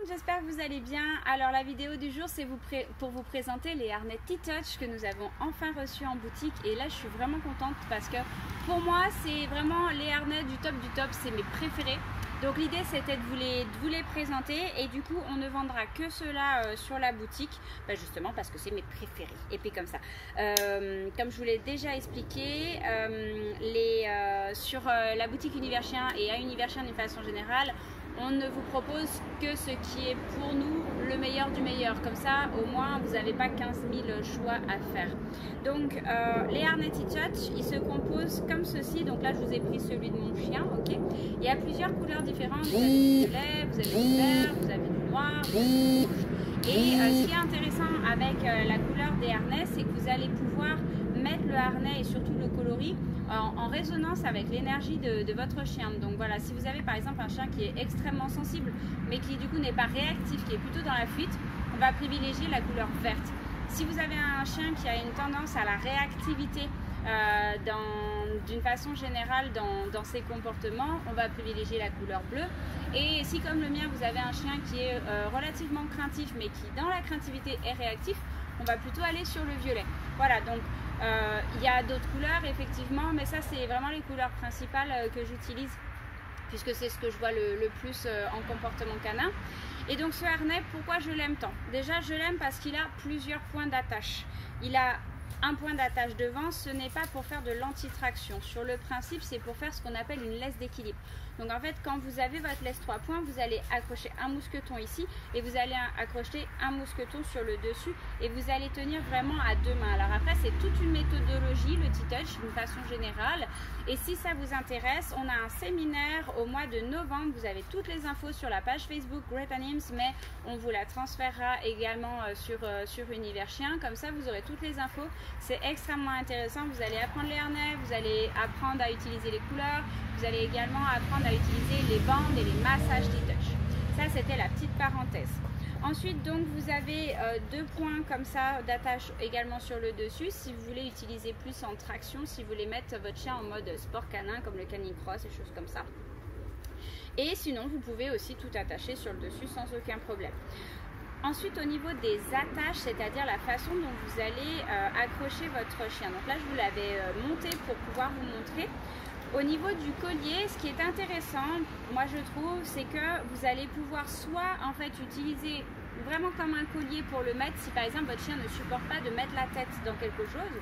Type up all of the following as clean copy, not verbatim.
j'espère que vous allez bien. Alors la vidéo du jour c'est pour vous présenter les harnais T-Touch que nous avons enfin reçus en boutique. Et là je suis vraiment contente parce que pour moi c'est vraiment les harnais du top, c'est mes préférés. Donc l'idée c'était de vous les présenter et du coup on ne vendra que cela sur la boutique, justement parce que c'est mes préférés. Et puis comme ça, comme je vous l'ai déjà expliqué, sur la boutique Univers Chien et à Univers Chien d'une façon générale, on ne vous propose que ce qui est pour nous le meilleur du meilleur. Comme ça, au moins, vous n'avez pas 15 000 choix à faire. Donc, les harnais T-Touch, ils se composent comme ceci. Donc là, je vous ai pris celui de mon chien. Ok. Il y a plusieurs couleurs différentes. Vous avez du violet, vous avez du vert, vous avez du noir, du rouge. Et ce qui est intéressant avec la couleur des harnais, c'est que vous allez pouvoir mettre le harnais et surtout le coloris en résonance avec l'énergie de votre chien. Donc voilà, si vous avez par exemple un chien qui est extrêmement sensible mais qui du coup n'est pas réactif, qui est plutôt dans la fuite, on va privilégier la couleur verte. Si vous avez un chien qui a une tendance à la réactivité d'une façon générale dans ses comportements, on va privilégier la couleur bleue. Et si comme le mien vous avez un chien qui est relativement craintif mais qui dans la craintivité est réactif, on va plutôt aller sur le violet. Voilà, donc il y a d'autres couleurs effectivement, mais ça c'est vraiment les couleurs principales que j'utilise puisque c'est ce que je vois le plus en comportement canin. Et donc ce harnais, pourquoi je l'aime tant? Déjà je l'aime parce qu'il a plusieurs points d'attache. Il a un point d'attache devant, ce n'est pas pour faire de l'anti-traction. Sur le principe, c'est pour faire ce qu'on appelle une laisse d'équilibre. Donc en fait, quand vous avez votre laisse 3 points, vous allez accrocher un mousqueton ici et vous allez accrocher un mousqueton sur le dessus et vous allez tenir vraiment à deux mains. Alors après, c'est toute une méthodologie, le T-Touch, d'une façon générale. Et si ça vous intéresse, on a un séminaire au mois de novembre. Vous avez toutes les infos sur la page Facebook Great Anims, mais on vous la transférera également sur Univers Chien. Comme ça, vous aurez toutes les infos. C'est extrêmement intéressant. Vous allez apprendre les harnais, vous allez apprendre à utiliser les couleurs, vous allez également apprendre à utiliser les bandes et les massages T-Touch. Ça, c'était la petite parenthèse. Ensuite, donc, vous avez deux points comme ça d'attache également sur le dessus. Si vous voulez utiliser plus en traction, si vous voulez mettre votre chien en mode sport canin comme le canicross et choses comme ça. Et sinon, vous pouvez aussi tout attacher sur le dessus sans aucun problème. Ensuite, au niveau des attaches, c'est-à-dire la façon dont vous allez accrocher votre chien. Donc là, je vous l'avais monté pour pouvoir vous montrer. Au niveau du collier, ce qui est intéressant, moi je trouve, c'est que vous allez pouvoir soit en fait utiliser vraiment comme un collier pour le mettre, si par exemple votre chien ne supporte pas de mettre la tête dans quelque chose,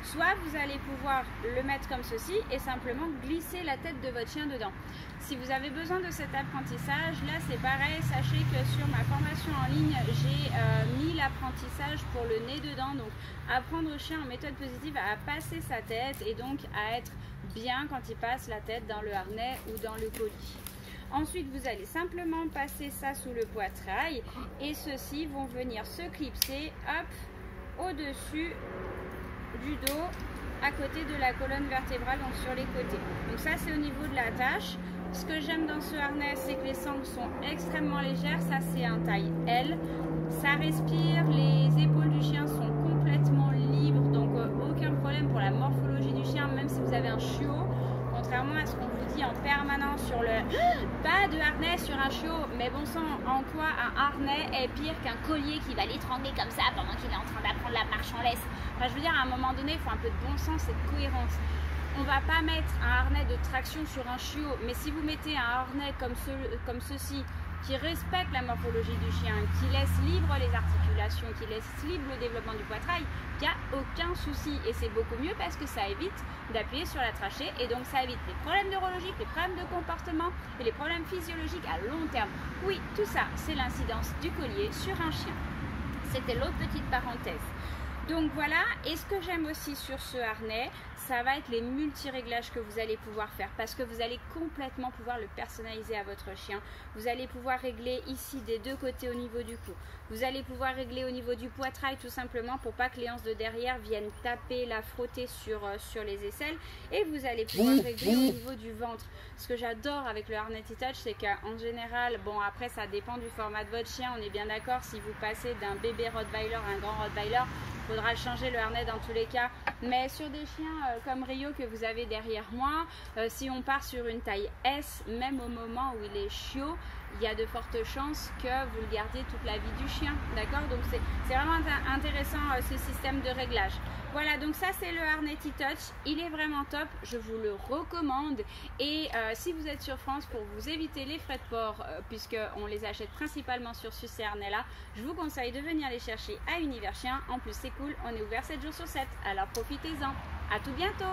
soit vous allez pouvoir le mettre comme ceci et simplement glisser la tête de votre chien dedans. Si vous avez besoin de cet apprentissage, là c'est pareil, sachez que sur ma formation en ligne, j'ai mis l'apprentissage pour le nez dedans, donc apprendre au chien en méthode positive à passer sa tête et donc à être bien quand il passe la tête dans le harnais ou dans le colis. Ensuite, vous allez simplement passer ça sous le poitrail et ceux-ci vont venir se clipser hop, au-dessus du dos, à côté de la colonne vertébrale, donc sur les côtés. Donc ça, c'est au niveau de la tâche. Ce que j'aime dans ce harnais, c'est que les sangles sont extrêmement légères. Ça, c'est un taille L. Ça respire, les épaules du chien sont complètement libres, donc aucun problème pour la morphologie du chien, même si vous avez un chiot. Contrairement à ce qu'on vous dit en permanence sur le pas de harnais sur un chiot, mais bon sang, en quoi un harnais est pire qu'un collier qui va l'étrangler comme ça pendant qu'il est en train d'apprendre la marche en laisse? Enfin, je veux dire, à un moment donné, il faut un peu de bon sens et de cohérence. On va pas mettre un harnais de traction sur un chiot, mais si vous mettez un harnais comme ceci, qui respecte la morphologie du chien, qui laisse libre les articulations, qui laisse libre le développement du poitrail, il n'y a aucun souci. Et c'est beaucoup mieux parce que ça évite d'appuyer sur la trachée et donc ça évite les problèmes neurologiques, les problèmes de comportement et les problèmes physiologiques à long terme. Oui, tout ça, c'est l'incidence du collier sur un chien. C'était l'autre petite parenthèse. Donc voilà, et ce que j'aime aussi sur ce harnais, ça va être les multi-réglages que vous allez pouvoir faire parce que vous allez complètement pouvoir le personnaliser à votre chien. Vous allez pouvoir régler ici des deux côtés au niveau du cou. Vous allez pouvoir régler au niveau du poitrail tout simplement pour pas que les anses de derrière viennent taper, la frotter sur les aisselles. Et vous allez pouvoir régler au niveau du ventre. Ce que j'adore avec le harnais T-Touch, c'est qu'en général, bon après ça dépend du format de votre chien, on est bien d'accord, si vous passez d'un bébé Rottweiler à un grand Rottweiler, il faudra changer le harnais dans tous les cas Mais sur des chiens comme Rio que vous avez derrière moi, si on part sur une taille S, même au moment où il est chiot, il y a de fortes chances que vous le gardiez toute la vie du chien, d'accord? Donc c'est vraiment intéressant ce système de réglage. Voilà, donc ça c'est le harnais T-Touch, il est vraiment top, je vous le recommande. Et si vous êtes sur France, pour vous éviter les frais de port, puisqu'on les achète principalement sur ces harnais-là, je vous conseille de venir les chercher à Univers Chien. En plus c'est cool, on est ouvert 7 jours sur 7, alors profitez-en. À tout bientôt.